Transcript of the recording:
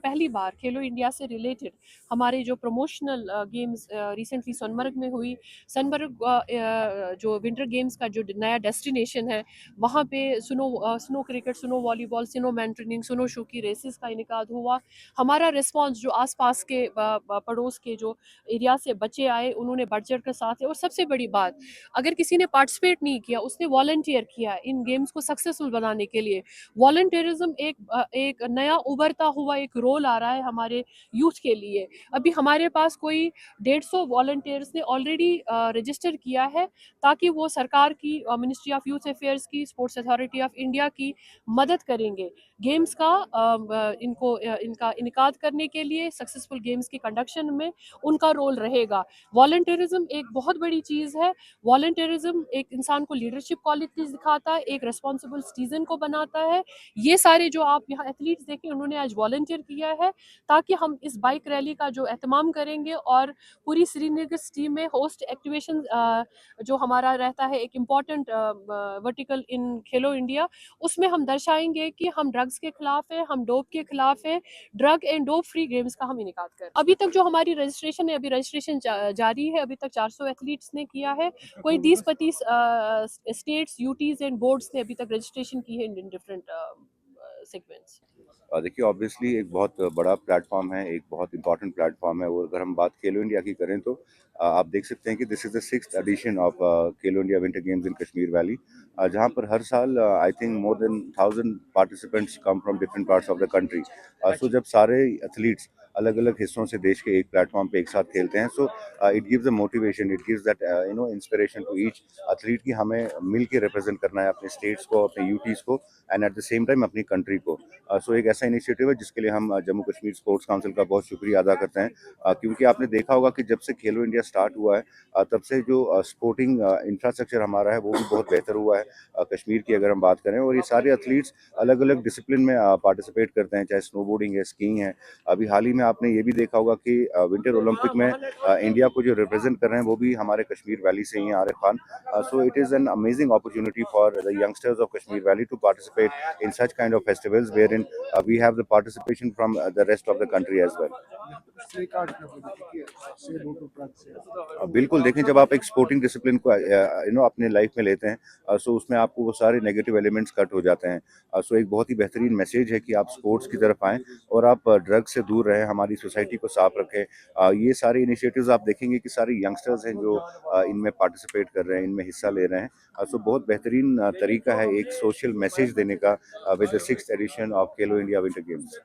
पहली बार खेलो इंडिया से रिलेटेड हमारे जो प्रमोशनल गेम्स रिसेंटली सोनमर्ग में हुई। सोनमर्ग जो विंटर गेम्स का जो नया डेस्टिनेशन है, वहाँ पे snow cricket, snow volleyball, snow mountaineering, snow shoe की रेसेस का इनेकाद हुआ। हमारा रिस्पांस जो आसपास के पड़ोस के जो एरिया से बच्चे आए, उन्होंने बढ़ चढ़ कर साथ है। और सबसे बड़ी बात, अगर किसी ने पार्टिसिपेट नहीं किया, उसने वॉलंटियर किया इन गेम्स को सक्सेसफुल बनाने के लिए। वॉलंटियरिज्म एक नया उभरता हुआ एक रोल आ रहा है हमारे यूथ के लिए। अभी हमारे पास कोई 150 वॉलंटियर्स ने ऑलरेडी रजिस्टर किया है, ताकि वो सरकार की, मिनिस्ट्री ऑफ यूथ अफेयर्स की, स्पोर्ट्स अथॉरिटी ऑफ इंडिया की मदद करेंगे गेम्स का इनका इनकाद करने के लिए। सक्सेसफुल गेम्स की कंडक्शन में उनका रोल रहेगा। वॉलंटियरिज्म एक बहुत बड़ी चीज़ है। वॉलंटियरिज्म एक इंसान को लीडरशिप क्वालिटीज दिखाता है, एक रिस्पॉन्सिबल सिटीजन को बनाता है। ये सारे जो आप यहाँ एथलीट्स देखें, उन्होंने आज वॉलंटियर किया है, ताकि हम इस बाइक रैली का जो एहतमाम करेंगे और पूरी श्रीनगर सिटी में होस्ट एक्टिवेशन जो हमारा रहता है एक इम्पॉर्टेंट वर्टिकल इन खेलो इंडिया, उसमें हम दर्शाएंगे कि हम ड्रग्स के खिलाफ है, हम डोप के खिलाफ है। Drug and dope free games का हम इनेकाद करें। अभी तक जो हमारी रजिस्ट्रेशन है, अभी रजिस्ट्रेशन जारी है। अभी तक 400 एथलीट्स ने किया है। कोई 20-25 स्टेट्स, यूटीज एंड बोर्ड्स ने अभी तक रजिस्ट्रेशन की है इन डिफरेंट सेगमेंट्स। देखिए ऑब्वियसली एक बहुत बड़ा प्लेटफॉर्म है, एक बहुत इंपॉर्टेंट प्लेटफॉर्म है। और अगर हम बात खेलो इंडिया की करें तो आप देख सकते हैं कि this is the 6th edition of Khelo India winter games in Kashmir valley, जहां पर हर साल I think more than 1000 participants come from different parts of the country. So जब सारे एथलीट्स अलग अलग हिस्सों से देश के एक प्लेटफॉर्म पे एक साथ खेलते हैं, so it gives a motivation, it gives that inspiration to each athlete कि हमें मिल के रिप्रेजेंट करना है अपने स्टेट्स को, अपने यूटीज़ को, and at the same time अपनी कंट्री को। सो एक ऐसा इनिशिएटिव है जिसके लिए हम जम्मू कश्मीर स्पोर्ट्स काउंसिल का बहुत शुक्रिया अदा करते हैं, क्योंकि आपने देखा होगा कि जब से खेलो इंडिया स्टार्ट हुआ है, तब से जो स्पोर्टिंग इंफ्रास्ट्रक्चर हमारा है वो भी बहुत बेहतर हुआ है कश्मीर की अगर हम बात करें। और ये सारे एथलीट्स अलग अलग डिसिप्लिन में पार्टिसिपेट करते हैं, चाहे स्नोबोर्डिंग है, स्कीइंग है। अभी हाल ही में आपने ये भी देखा होगा कि विंटर ओलंपिक में इंडिया को जो रिप्रेजेंट कर रहे हैं वो भी हमारे कश्मीर वैली से ही हैं, Arif Khan. So it is an amazing opportunity for the youngsters of Kashmir Valley to participate in such kind of festivals wherein we have the participation from the rest of the country as well. बिल्कुल देखें, जब आप एक sporting discipline को अपने life में लेते हैं, सो उसमें आपको वो सारे नेगेटिव एलिमेंट्स कट हो जाते हैं। सो एक बहुत ही बेहतरीन मैसेज है कि आप स्पोर्ट्स की तरफ आएँ और आप ड्रग्स से दूर रहें, हमारी सोसाइटी को साफ रखें। ये सारे इनिशिएटिव्स आप देखेंगे कि सारे यंगस्टर्स हैं जो इनमें पार्टिसिपेट कर रहे हैं, इनमें हिस्सा ले रहे हैं। सो बहुत बेहतरीन तरीका है एक सोशल मैसेज देने का with the 6th edition of Khelo India winter games.